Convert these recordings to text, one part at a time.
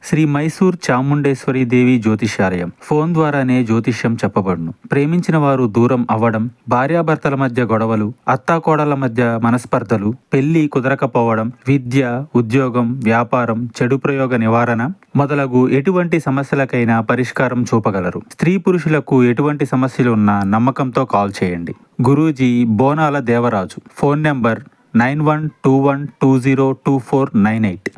శ్రీ మైసూర్ చాముండేశ్వరి దేవి జ్యోతిష్యాలయం. ఫోన్ ద్వారానే జ్యోతిష్యం చెప్పబడును. ప్రేమించిన వారు దూరం అవ్వడం, భార్యాభర్తల మధ్య గొడవలు, అత్తాకోడళ్ల మధ్య మనస్పర్ధలు, పెళ్లి కుదరకపోవడం, విద్య, ఉద్యోగం, వ్యాపారం, చెడు ప్రయోగ నివారణ మొదలగు ఎటువంటి సమస్యలకైనా పరిష్కారం చూపగలరు. స్త్రీ పురుషులకు ఎటువంటి సమస్యలు ఉన్నా నమ్మకంతో కాల్ చేయండి. గురూజీ బోనాల దేవరాజు. Phone number 9121202498.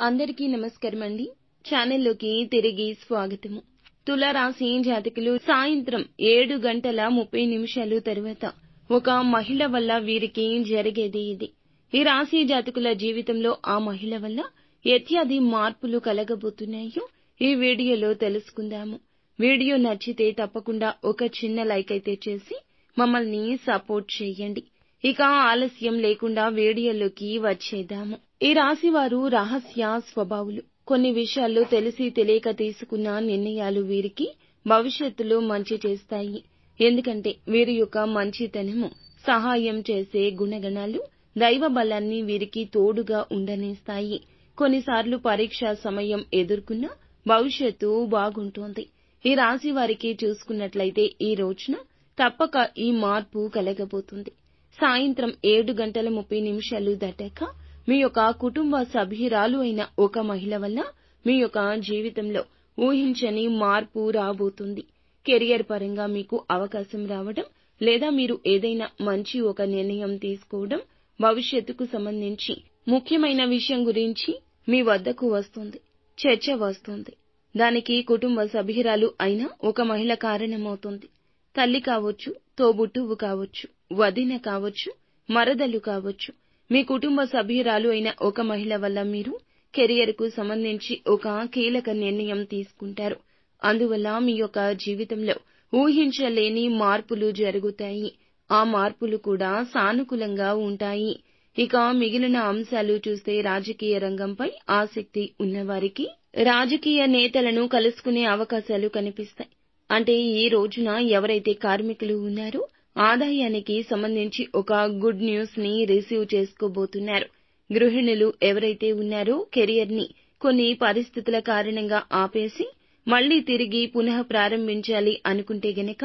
అందరికీ నమస్కారం అండి. ఛానల్లోకి తిరిగి స్వాగతము. తులారాశి జాతకులు సాయంత్రం 7:30 తరువాత ఒక మహిళ వల్ల వీరికి జరిగేది ఇది. ఈ రాశి జాతకుల జీవితంలో ఆ మహిళ వల్ల ఎత్యాది మార్పులు కలగబోతున్నాయో ఈ వీడియోలో తెలుసుకుందాము. వీడియో నచ్చితే తప్పకుండా ఒక చిన్న లైక్ అయితే చేసి మమ్మల్ని సపోర్ట్ చేయండి. ఇక ఆలస్యం లేకుండా వీడియోలోకి వచ్చేద్దాము. ఈ రాశి వారు రహస్య స్వభావులు. కొన్ని విషయాల్లో తెలిసి తెలియక తీసుకున్న నిర్ణయాలు వీరికి భవిష్యత్తులో మంచి చేస్తాయి. ఎందుకంటే వీరి యొక్క మంచితనము, సహాయం చేసే గుణగణాలు, దైవ బలాన్ని వీరికి తోడుగా ఉండనిస్తాయి. కొన్నిసార్లు పరీక్ష సమయం ఎదుర్కొన్న భవిష్యత్తు బాగుంటుంది. ఈ రాశి వారికి చూసుకున్నట్లయితే ఈ రోజున తప్పక ఈ మార్పు కలగబోతుంది. సాయంత్రం 7:30 దాటాక మీ యొక్క కుటుంబ సభ్యురాలు అయిన ఒక మహిళ వల్ల మీ యొక్క జీవితంలో ఊహించని మార్పు రాబోతుంది. కెరియర్ పరంగా మీకు అవకాశం రావడం, లేదా మీరు ఏదైనా మంచి ఒక నిర్ణయం తీసుకోవడం, భవిష్యత్తుకు సంబంధించి ముఖ్యమైన విషయం గురించి మీ వద్దకు వస్తుంది, చర్చ వస్తుంది. దానికి కుటుంబ సభ్యురాలు అయిన ఒక మహిళ కారణమవుతుంది. తల్లి కావచ్చు, తోబుట్టువు కావచ్చు, వదిన కావచ్చు, మరదలు కావచ్చు. మీ కుటుంబ సభ్యురాలు అయిన ఒక మహిళ వల్ల మీరు కెరియర్ కు సంబంధించి ఒక కీలక నిర్ణయం తీసుకుంటారు. అందువల్ల మీ యొక్క జీవితంలో ఊహించలేని మార్పులు జరుగుతాయి. ఆ మార్పులు కూడా సానుకూలంగా ఉంటాయి. ఇక మిగిలిన అంశాలు చూస్తే రాజకీయ రంగంపై ఆసక్తి ఉన్నవారికి రాజకీయ నేతలను కలుసుకునే అవకాశాలు కనిపిస్తాయి. అంటే ఈ రోజున ఎవరైతే కార్మికులు ఉన్నారో ఆదాయానికి సంబంధించి ఒక గుడ్ న్యూస్ ని రిసీవ్ చేసుకోబోతున్నారు. గృహిణులు ఎవరైతే ఉన్నారో కెరియర్ ని కొన్ని పరిస్థితుల కారణంగా ఆపేసి మళ్లీ తిరిగి పునః ప్రారంభించాలి అనుకుంటే గనక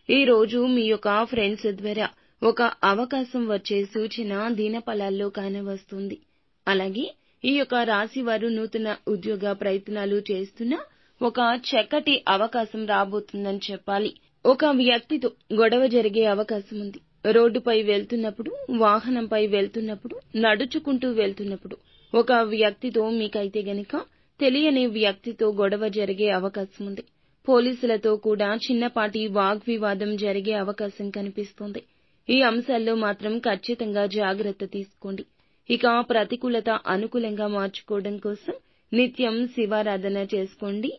ఈ రోజు మీ యొక్క ఫ్రెండ్స్ ద్వారా ఒక అవకాశం వచ్చే సూచన దినఫలాల్లో కానవస్తుంది. అలాగే ఈ యొక్క రాశి వారు నూతన ఉద్యోగ ప్రయత్నాలు చేస్తున్న ఒక చక్కటి అవకాశం రాబోతుందని చెప్పాలి. ఒక వ్యక్తితో గొడవ జరిగే అవకాశం ఉంది. రోడ్డుపై వెళ్తున్నప్పుడు, వాహనంపై వెళ్తున్నప్పుడు, నడుచుకుంటూ వెళ్తున్నప్పుడు ఒక వ్యక్తితో మీకైతే గనక తెలియని వ్యక్తితో గొడవ జరిగే అవకాశం ఉంది. పోలీసులతో కూడా చిన్నపాటి వాగ్వివాదం జరిగే అవకాశం కనిపిస్తుంది. ఈ అంశాల్లో మాత్రం ఖచ్చితంగా జాగ్రత్త తీసుకోండి. ఇక ప్రతికూలత అనుకూలంగా మార్చుకోవడం కోసం నిత్యం శివారాధన చేసుకోండి.